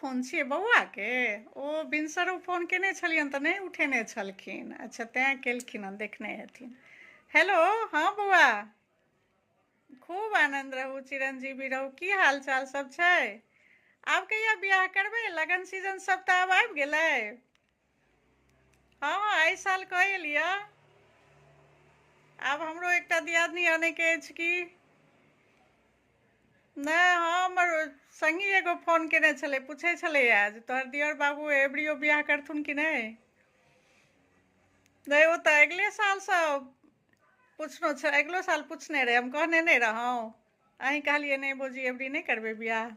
Phone छियै बौआके? ओ भिनसरो phone केने छलियनि तऽ नहि उठेने छलखिन। अच्छा, तेँ केलखिन हँ, देखने हेथिन। हेलो, हाँ बौआ, खूब आनन्द रहू, चिरंजीवी रहू। की हाल चाल सब छै? आब कहिया बियाह करबै? लगन सीजन सब तऽ आब आबि गेलै। हाँ हाँ, एहि साल कऽ लिअ। आब हमरो एकटा दियादनी आनैके अछि कि नहि। हमर संगी एगो फोन केने छलै, पूछै छलैए जे तोहर दियर बाबू एबरियो बियाह करथुन कि नहि। नहीं, वो तो अगले साल से पूछनो छ, अगलो साल पूछने रहे, हम कहने नहीं रहौं। अहीं कहलिए नहीं भौजी एबरी नहीं करबे बियाह।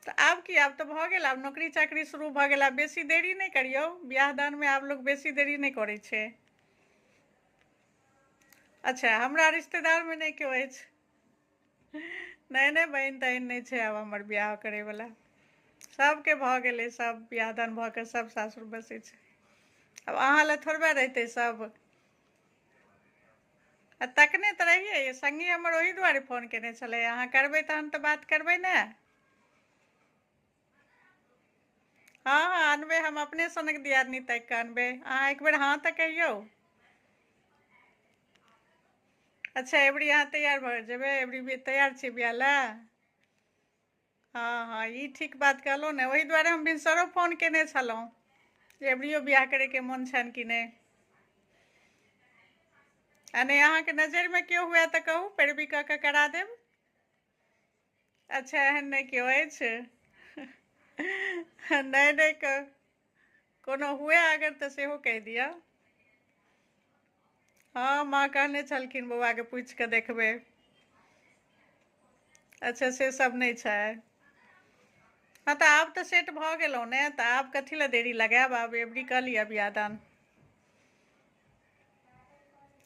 तो आब की, आब तो भऽ गेल, आब नौकरी चाकरी शुरू भऽ गेल, आब बेसी देरी नहीं करियौ। बियाह दान में आब लोग बेसी देरी नहीं करै छै। अच्छा, हमरा रिश्तेदार में नहीं केओ अछि। नहीं नहीं, बहन तहन नहीं छै आब हमर बियाह करैवला। सबके भऽ गेलै, सब बियाह दान भऽ कऽ सब सासुर बसै छै। अब अहाँ लए थोड़बे रहतै सब। आ तकने तऽ रहिए, संगी हमर ओही दुआरे फोन केने छलै, अहाँ करबै तहन तऽ बात करबै ने। हाँ हाँ, आनबै, हम अपने सनक दियादनी ताकि कऽ आनबै। अहाँ एक बेर हाँ तऽ कहियौ। अच्छा, एबरी अहाँ तैयार भऽ जेबै? एबरी तैयार छियै बियाह लए? हाँ हाँ, ई ठीक बात कहलहुँ ने, ओही दुआरे हम भिनसरो फोन केने छलहुँ जे एबरियो बियाह करैके मोन छनि कि नहि। आ नहि अहाँके नजरिमे केओ हुए तऽ कहू, पैरवी कऽ कऽ करा देब। अच्छा, एहन नहि केओ अछि? नहीं नहीं, कोनो हुए अगर तऽ सेहो कहि दिअ। हाँ, माँ कहने छलखिन बौआके पूछि कऽ देखबै। अच्छा, से सब नहीं छै। हाँ तऽ आब तऽ सेट भऽ गेलहुँ ने, तऽ आब कथी लए देरी लगायब, आब एबरी कऽ लिअ बियाह दान।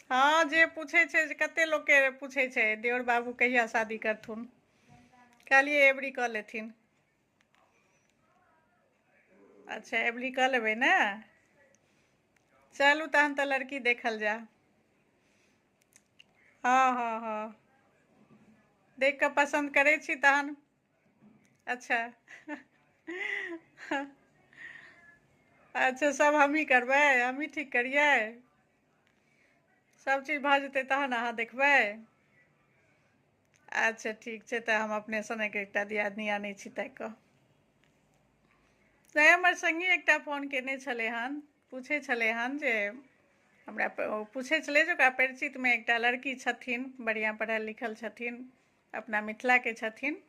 हाँ, जे पूछै छै, जे कते लोकके पूछै छै देवर बाबू कहिया शादी करथुन। कहलिए एबरी कऽ लेथिन। अच्छा, एबरी कऽ लेबै ने। चलू तहन तऽ लड़की देखल जाय। हाँ हाँ हाँ, देख कऽ पसन्द करै छी तहन। अच्छा। अच्छा, सब हमही करबै, हमही ठीक करियै? सब चीज भऽ जेतै तहन अहाँ देखबै? अच्छा ठीक छै, तऽ हम अपने सनक एकटा दियादनी आनै छी ताकि कऽ। तैँ हमर संगी एकटा फोन केने छलै हन, पूछै छलै हन जे हमरा पूछै छलै जे ओकरा परिचितमे एकटा लड़की छथिन, बढ़िआँ पढ़ल लिखल छथिन, अपना मिथिलाके छथिन।